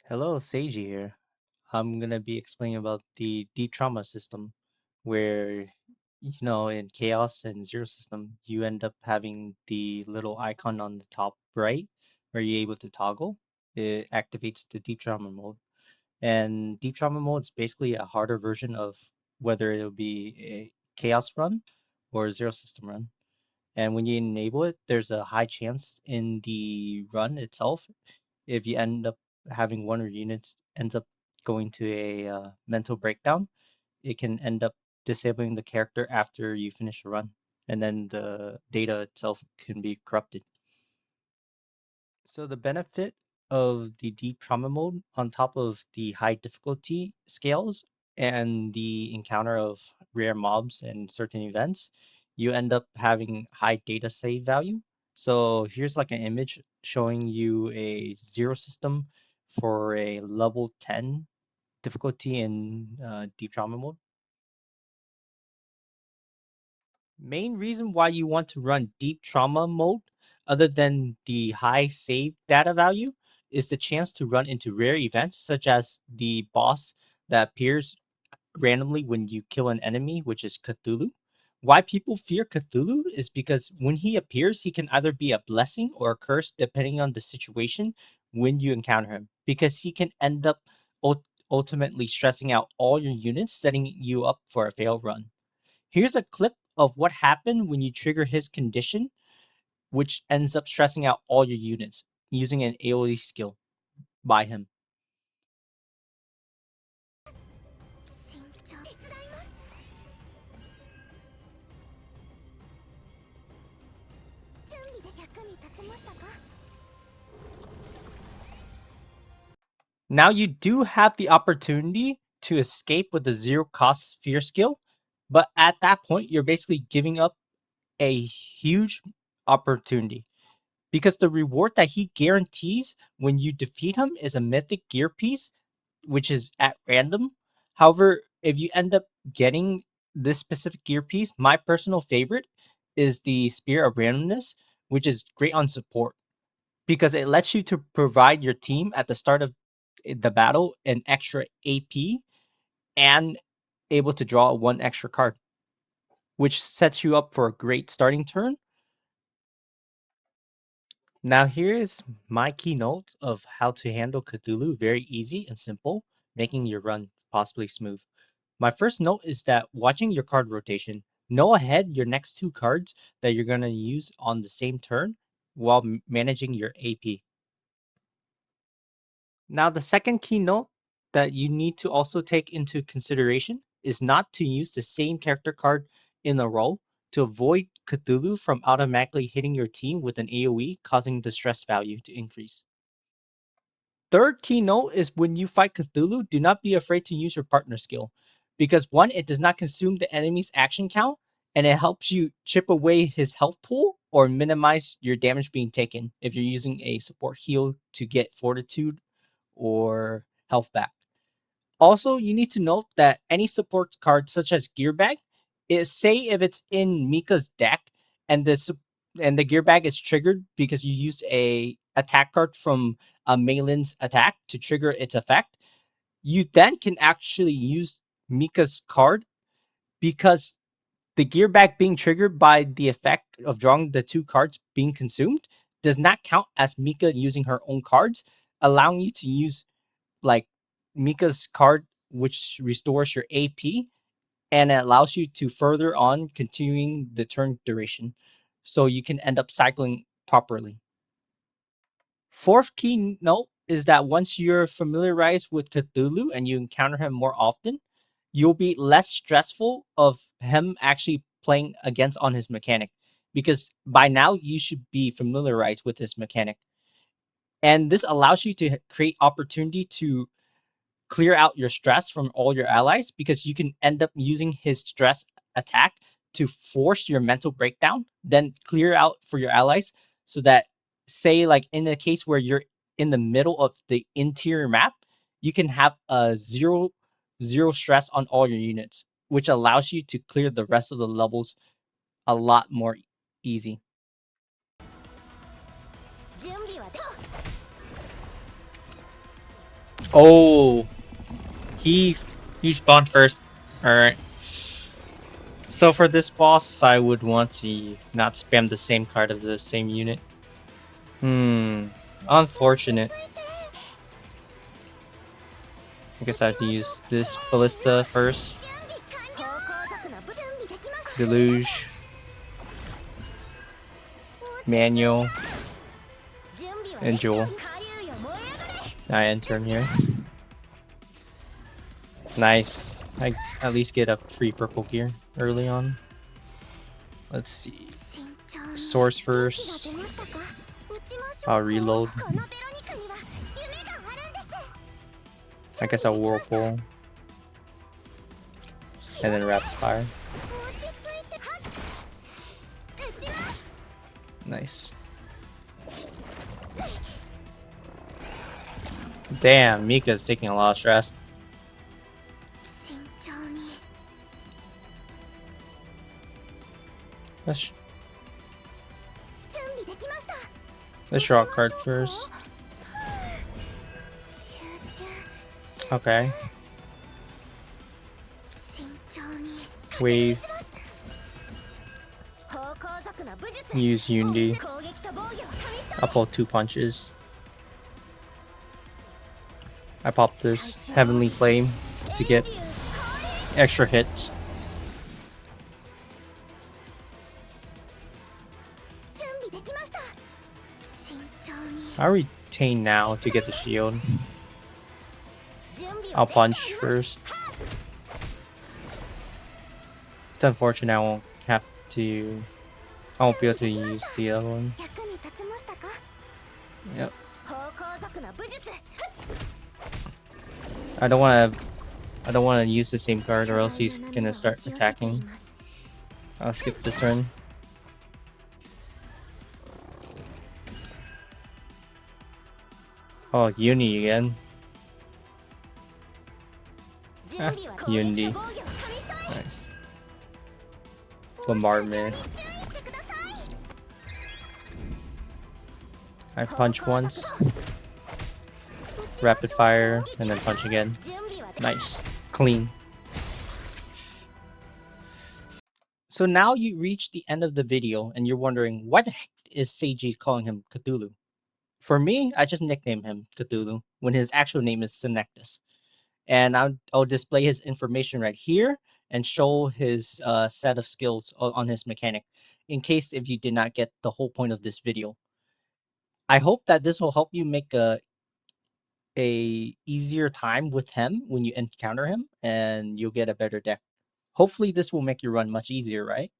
Hello, Seji here. I'm gonna be explaining about the deep trauma system, where in chaos and zero system, you end up having the little icon on the top right where you're able to toggle. It activates the deep trauma mode, and deep trauma mode is basically a harder version of whether it'll be a chaos run or zero system run. And when you enable it, there's a high chance in the run itself if you end up having one of your units ends up going to a mental breakdown, it can end up disabling the character after you finish a run, and then the data itself can be corrupted. So the benefit of the deep trauma mode on top of the high difficulty scales and the encounter of rare mobs and certain events, you end up having high data save value. So here's like an image showing you a zero system for a level 10 difficulty in deep trauma mode. Main reason why you want to run deep trauma mode, other than the high save data value, is the chance to run into rare events such as the boss that appears randomly when you kill an enemy, which is Cthulhu. Why people fear Cthulhu is because when he appears, he can either be a blessing or a curse depending on the situation when you encounter him, because he can end up ultimately stressing out all your units, setting you up for a fail run. Here's a clip of what happened when you trigger his condition, which ends up stressing out all your units using an AoE skill by him. Now you do have the opportunity to escape with the zero cost fear skill, but at that point, you're basically giving up a huge opportunity, because the reward that he guarantees when you defeat him is a mythic gear piece, which is at random. However, if you end up getting this specific gear piece, my personal favorite is the Spear of Randomness, which is great on support because it lets you to provide your team at the start of the battle an extra AP and able to draw one extra card, which sets you up for a great starting turn. Now here's my keynote of how to handle Cthulhu, very easy and simple, making your run possibly smooth. My first note is that watching your card rotation, know ahead your next two cards that you're going to use on the same turn while managing your AP. Now, the second keynote that you need to also take into consideration is not to use the same character card in a row to avoid Cthulhu from automatically hitting your team with an AoE, causing the stress value to increase. Third keynote is when you fight Cthulhu, do not be afraid to use your partner skill, because one, it does not consume the enemy's action count, and it helps you chip away his health pool or minimize your damage being taken if you're using a support heal to get fortitude or health back. Also, you need to note that any support card such as Gear Bag is, say if it's in Mika's deck and the Gear Bag is triggered because you use a attack card from a Malin's attack to trigger its effect, you then can actually use Mika's card, because the Gear Bag being triggered by the effect of drawing the two cards being consumed does not count as Mika using her own cards, allowing you to use like Mika's card, which restores your AP and it allows you to further on continuing the turn duration, so you can end up cycling properly. Fourth key note is that once you're familiarized with Cthulhu and you encounter him more often, you'll be less stressful of him actually playing against on his mechanic, because by now you should be familiarized with his mechanic. And this allows you to create opportunity to clear out your stress from all your allies, because you can end up using his stress attack to force your mental breakdown, then clear out for your allies, so that, say like in a case where you're in the middle of the interior map, you can have a zero stress on all your units, which allows you to clear the rest of the levels a lot more easy. Oh, he spawned first. All right. So for this boss, I would want to not spam the same card of the same unit. Unfortunate. I guess I have to use this ballista first. Deluge. Manual. And Jewel. I enter him here. Nice. I at least get a free purple gear early on. Let's see. Source first. I'll reload. I guess I'll whirlpool. And then rapid fire. Nice. Damn, Mika's taking a lot of stress. Let's draw a card first. Okay. Wave. Use Unity. I'll pull 2 punches. I pop this Heavenly Flame to get extra hits. I'll retain now to get the shield. I'll punch first. It's unfortunate I won't be able to use the other one. Yep. I don't want to use the same card or else he's gonna start attacking. I'll skip this turn. Oh, Uni again. Unity. Nice. Bombardment. I punch once. Rapid fire, and then punch again. Nice. Clean. So now you reach the end of the video and you're wondering, why the heck is Seji calling him Cthulhu? For me, I just nicknamed him Cthulhu when his actual name is Senectus. And I'll display his information right here and show his set of skills on his mechanic in case if you did not get the whole point of this video. I hope that this will help you make a easier time with him when you encounter him and you'll get a better deck. Hopefully this will make your run much easier, right?